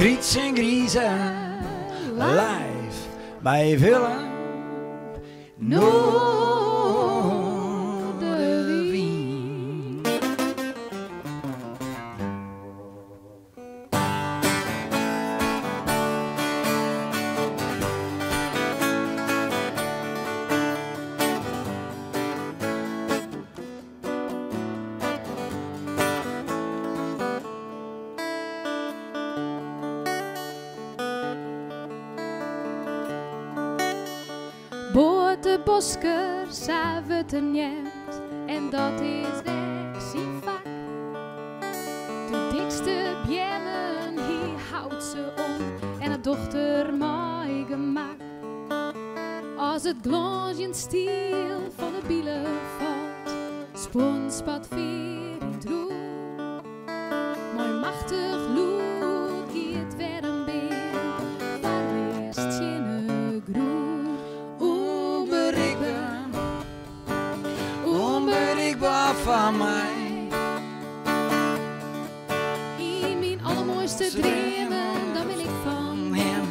Griets en Griezen, live bij Willem Noorderwien. Boord de bosker, zavet er niet, en dat is dek zijn vak. De dikste bjemmen, hier houdt ze om, en de dochter mooi gemak. Als het glansje stiel van de bielen valt, sponspat weer in het roer. Mooi machtig lood, giet weer een been, van eerst je groen. Onbereikbaar van mij. In mijn allermooiste dromen, dan wil ik van hem.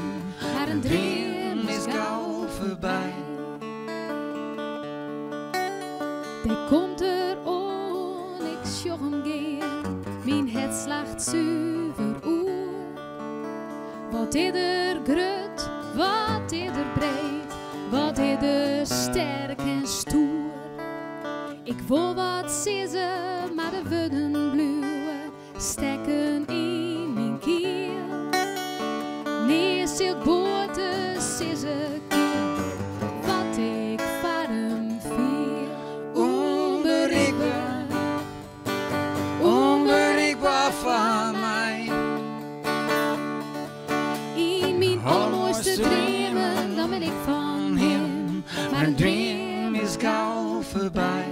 Maar een droom is gauw voorbij. Die komt er on, ik sjoch hem geen. Mijn het slacht zuiver oer. Wat is er grut, wat is er breed, wat is er sterk en stoer. Ik wil wat sissen, maar de wudden bluwen stekken in mijn kiel. Nee, silk boten sissen kiel, wat ik van hem viel. Onbereikbaar, onbereikbaar van mij. In mijn allermooiste dromen, dan wil ik van hem. Maar een droom is gauw voorbij.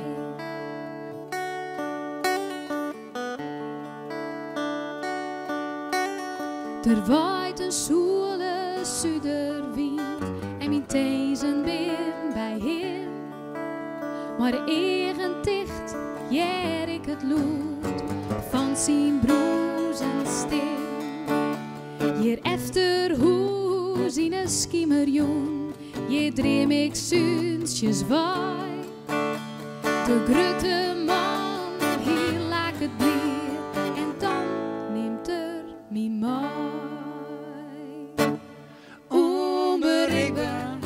Er waait een zoele zuiderwind en mijn tezen ben bij hem. Maar eigen dicht jer ik het lood van zijn broers en stem. Hier efter hoe zijn schimmerjong, je dream ik zuntjes waai. De grote man, hier laat het neer en dan neemt er mijn maai. Onbereikbaar,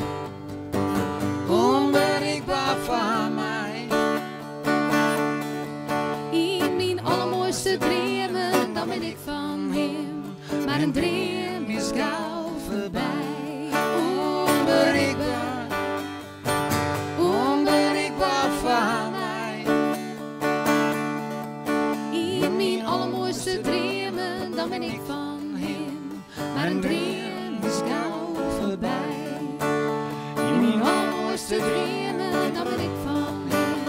onbereikbaar van mij. In mijn allermooiste dromen, dan ben ik van hem. Maar een droom is gauw voorbij. Onbereikbaar, onbereikbaar van mij. In mijn allermooiste dromen, dan ben ik van hem. Maar een droom is gauw voorbij. In mijn allermooiste dromen, dan ben ik van hem.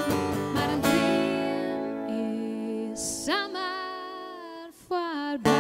Maar een droom is zomaar voorbij.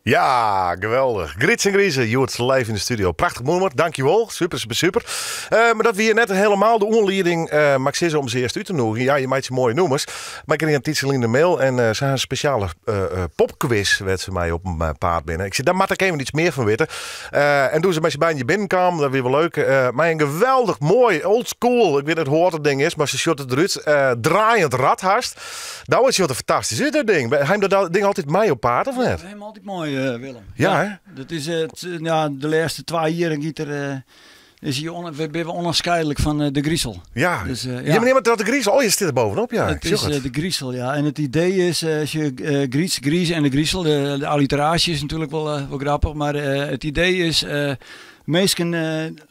Ja, geweldig. Grits en Griezen, Joert live in de studio. Prachtig nummer, dankjewel. Super, super, super. Maar dat we hier net helemaal de onleiding Maxisse om ze eerst uit te nodigen. Ja, je maakt ze mooie noemers. Maar ik kreeg een titel in de mail en ze had een speciale popquiz werd ze mij op een paard binnen. Ik zei, daar moet ik even iets meer van weten. En toen ze met je bij je binnenkwam, dat weer wel leuk. Maar een geweldig mooi, old school, ik weet het hoort het ding is, maar ze shot het eruit. Draaiend radhast. Dat is wat fantastisch. Is dat ding? Hij heeft dat ding altijd mij op paard of net? Helemaal altijd mooi, Willem. Ja, hè? Dat is het. Ja, de laatste 2 jaar is we zijn onafscheidelijk van de Griesel. Ja, dus, ja. Je meneer dat de Griesel. Oh, je zit er bovenop, ja. Het is de Griesel, ja. En het idee is, als je Gries en de Griesel, de alliteratie is natuurlijk wel grappig, maar het idee is, mensen uit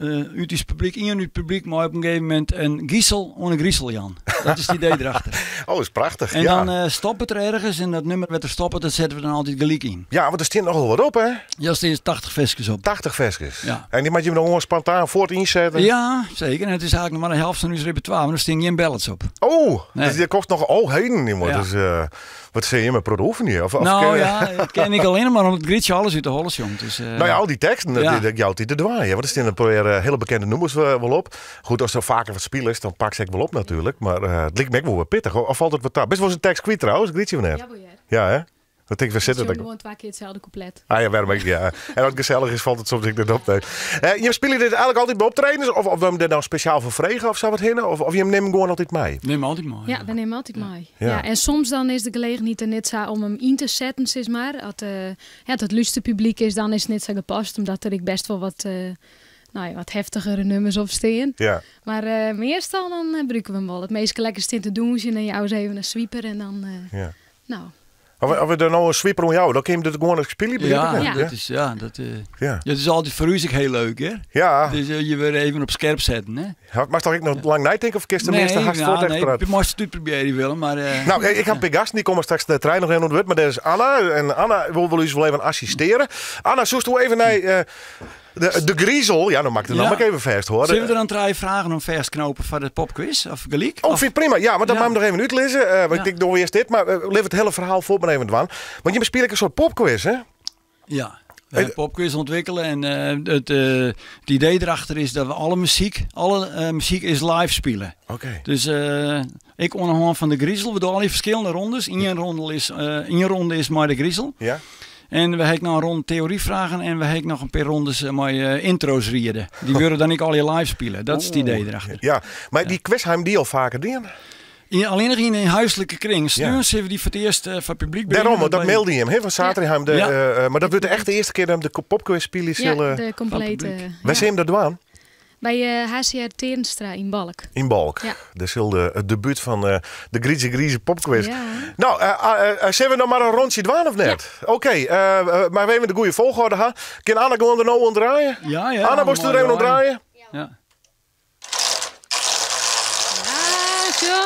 het publiek, in het publiek, maar op een gegeven moment een Giesel en een Griesel, Jan. Dat is het idee erachter. Oh, is prachtig. En ja. dan stopt het er ergens en dat nummer werd er stoppen, dat zetten we dan altijd gelijk in. Ja, want er staat nogal wat op, hè? Ja, er staan 80 versjes op. 80 versjes. Ja. En die moet je nog gewoon spontaan voor het inzetten? Ja, zeker. En het is eigenlijk nog maar een helft van uw repertoire, maar er staan geen ballads op. Oh, Nee. dus die kost nog... Oh, heden niet meer. Ja. Dus wat zei je met proeven hier? Nou ja, dat ken ik alleen maar omdat het Grietje alles uit de holles jongt. Dus, Nou ja, al die teksten, Ja. dat jou die te draaien. Want er staan een paar hele bekende nummers wel op. Goed, als er vaker wat spelen is, dan pak ze ik wel op natuurlijk. Maar het lijkt me ook wel wat pittig. Of valt het wat taal? Best wel eens een tekst kwijt trouwens, Grietje van net. Ja, boeier. Ja, hè? Wat denk ik, we zitten... Zo gewoon 2 keer hetzelfde couplet. Ah ja, waarom ik, ja. En als het gezellig is, valt het soms ik dit op. Nee. Je spelen dit eigenlijk altijd bij optredens? Of we hem er nou speciaal voor vregen of zo wat heen? Of je neemt hem gewoon altijd mee? neem altijd mooi. Ja, we nemen altijd mee. Ja. Ja. En soms dan is de gelegenheid er net zo om hem in te zetten, zeg maar. Als het luiste publiek is, dan is het niet zo gepast. Omdat er ik best wel wat, wat heftigere nummers op staan. Ja. Maar meestal dan gebruiken we hem wel. Het meest lekkerste in te doen is en jou eens even een sweeper en dan... Ja. Nou, Of we er nou een sweeper om jou, dan kun je hem gewoon spelen. Ja, Ja. dat is, ja, dat, Ja. dat is altijd voor u ook heel leuk, hè? Ja. Dus je weer even op scherp zetten, hè? Maar toch ik nog lang nadenken of kist de meeste haast voor het echt je moest het uitproberen, Willem, maar... Nou, ik heb een gast, die komen straks de trein nog in ontwit, maar dat is Anna. En Anna wil u wel even assisteren. Anna, zoest u even naar de griezel. Ja, dan maak ik het Ja. nog even vast, hoor. Zullen we er dan 3 vragen om vestknopen voor de popquiz? Of gelijk? Oh, vind ik prima. Ja, maar dan Ja. mag ik nog even uitlezen. Want ik denk, doe eerst dit, maar leef het hele verhaal voor me even aan. Want je speelt een soort popquiz, hè? Ja. We hebben popquiz ontwikkelen en het idee erachter is dat we alle muziek is live spelen. Oké. Dus ik onderhand van de griezel. We doen al die verschillende rondes. Eén ronde is maar de griezel. Ja? En we hebben nog een ronde theorievragen en we hebben nog een paar rondes met intro's rieden. Die willen dan ik al je live spelen. Dat is het idee erachter. Ja, maar die quiz hebben die al vaker gedaan. Alleen nog in een huiselijke kring. Ja. Sturen ze die voor het eerst van het publiek binnen. Daarom, dat mailde je hem. Hè, van Zaterdag. Ja. Maar dat wordt echt de eerste keer dat de popquiz spelen. ja, de complete... publiek. Wij zien hem dat doen Bij HCR Teerenstra in Balk. in Balk. Ja. Dat is het debuut van de Grieze popquiz. Ja. Nou, zullen we nog maar een rondje doen of net? Oké, maar we hebben de goede volgorde. Ha? Kan Anna gewoon er nou onderdraaien? Ja. Anna, moest je er even onderdraaien? Ja. Ja, zo.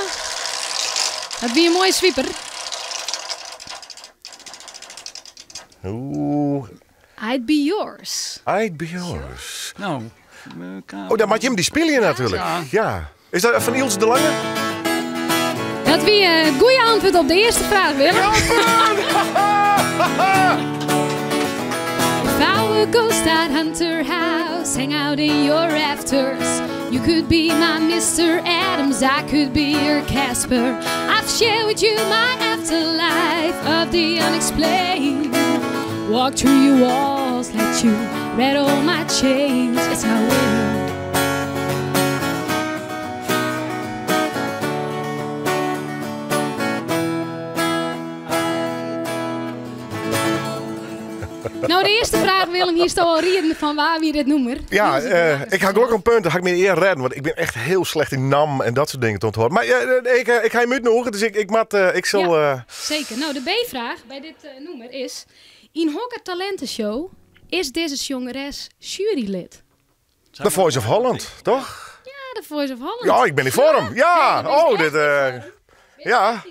Dat wie een mooie sweeper. Oeh, I'd be yours. I'd be yours. Nou. Oh, dan maak je hem die spelen natuurlijk. Ja. Ja. Is dat van Ilse de Lange? Dat wie een goede antwoord op de eerste vraag, Willem. If I would go start Hunter House, hang out in your rafters. You could be my Mr. Adams, I could be your Casper. I've shared with you my afterlife of the unexplained. Walk through your walls, let you read all my chains. It's how we know. Nou, de eerste vraag, Willem, hier staat al reden van waar wie dit noemer. Ja, ik ga gelukkig een punt, dan ga ik me eer redden. Want ik ben echt heel slecht in naam en dat soort dingen te onthouden. Maar ik ga je uit nog, dus ik zal... Ja. Zeker. Nou, de B-vraag bij dit noemer is... In Hocker Talentenshow is deze jongeres jurylid. The Voice of Holland, toch? Ja, de Voice of Holland. Ja, ik ben in vorm. Ja, Nee, dat is oh, dit... ja,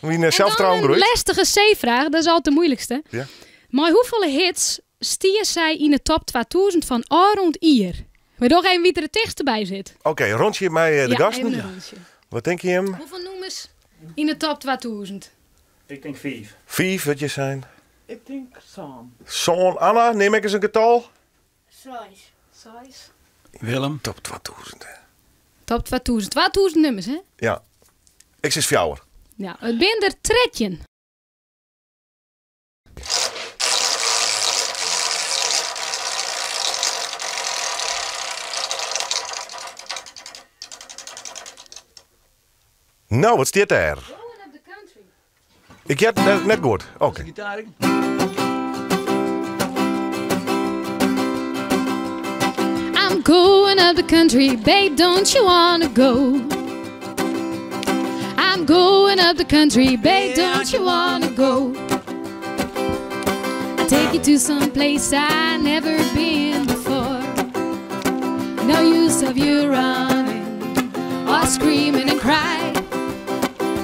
wie zelfvertrouwen een groeit. lastige C-vraag, dat is altijd de moeilijkste. Ja. Maar hoeveel hits stier zij in de top 2000 van Arond Ier? Maar nog even wie er de tekst erbij zit. Oké, rondje mij de Ja, even gasten. een rondje. Wat denk je hem? Hoeveel nummers in de top 2000? Ik denk 5. 5, wat je zijn. Ik denk Sam. Zoon Anna, neem ik eens een getal. Size. Willem. Top 2000. hè. Top 2000. 2000 nummers, hè? Ja. Ik zit fjouwer. Ja, het ben er tredje. Nou, wat staat daar? Going up the country. Ik heb het net goed. Oké. Gitaar. I'm going up the country, babe, don't you wanna go? I'm going up the country, babe, don't you wanna go? I'll take you to some place I've never been before. No use of you running or screaming and crying.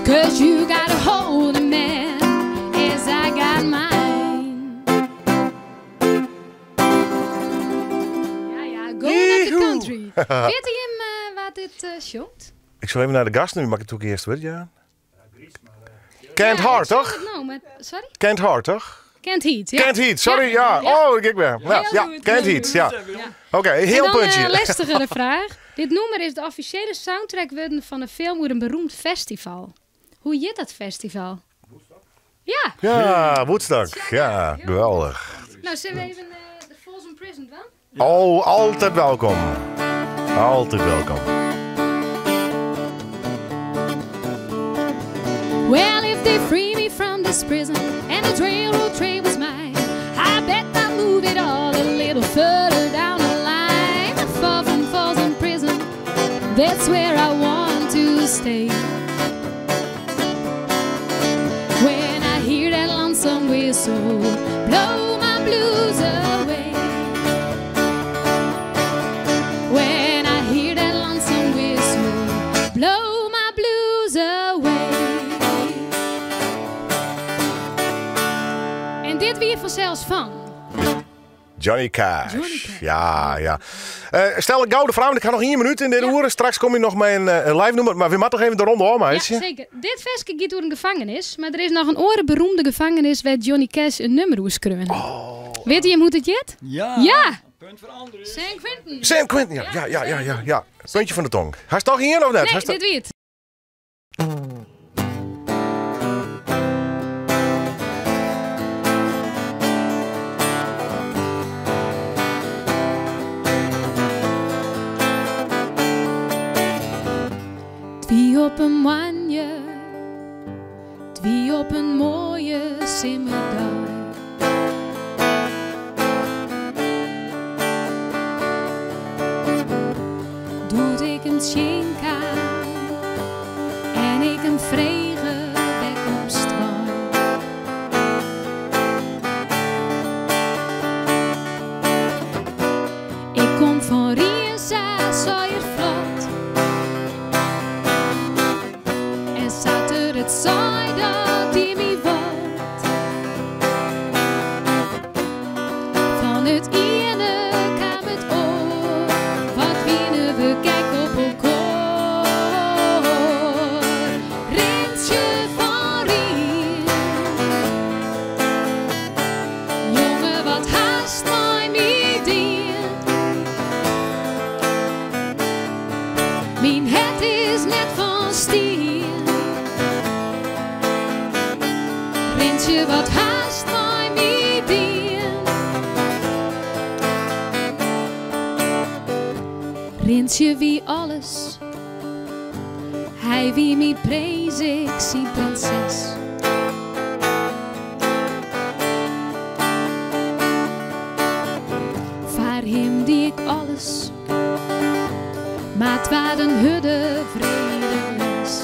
'Cause you got a hold of man as I got mine. Ja, go naar the country. Weet je hem wat dit shot? Ik zal even naar de gast nu, mag ik het ook eerst weer, ja? Kent Hart, toch? Nou, maar, sorry? Kent Hart, toch? Kent Heat, ja. Kent Heat, sorry, ja. Oh, ik ben. Ja, Kent Heat, ja. Oké, heel en dan puntje. een lastigere vraag. Dit nummer is de officiële soundtrack worden van een film over een beroemd festival. Hoe heet dat festival? Ja. Ja, Woodstock. Ja, geweldig. Nou, zullen we even de Folsom Prison dan? Oh, altijd welkom. Altijd welkom. Well, if they free me from this prison and the railroad train was mine, I bet I'd move it all a little further down the line. Far from Folsom Prison, that's where I want to stay. When I hear that lonesome whistle blow my blues away. When I hear that lonesome whistle blow my blues away. En dit weer vanzelfs van Johnny Cash. Johnny Cash. Ja. Stel ik gouden vrouw, ik ga nog 1 minuut in dit uur. Straks kom je nog met een live nummer, maar we moeten toch even de ronde om, Ja, meisje? zeker. Dit versje gaat door een gevangenis, maar er is nog een oren beroemde gevangenis waar Johnny Cash een nummer hoe schreeuwen. Weet je hem hoe het jet? Ja. Ja. Punt voor anderen. San Quentin. Sam Quentin, ja. Puntje van de tong. Hij is toch hier of net? Nee, dit weet. Twee op een manje, twee op een mooie simmerdag. Doet ik een schenka en ik een vregen weg op straat. Ik kom van Riesa, Sawyer vlot. En zat er het saai dat in mij wordt. Van het ene kwam het oor. Wat winnen we, kijk op elkaar. Rintje van Rien. Jongen, wat haast mij midden. Mijn het is net van steen. Rintje, wat haast mij midden. Rintje wie alles. Hij wie mij prees, ik zie prinses. Voor hem die ik alles. Maar het waren hudde vrede les.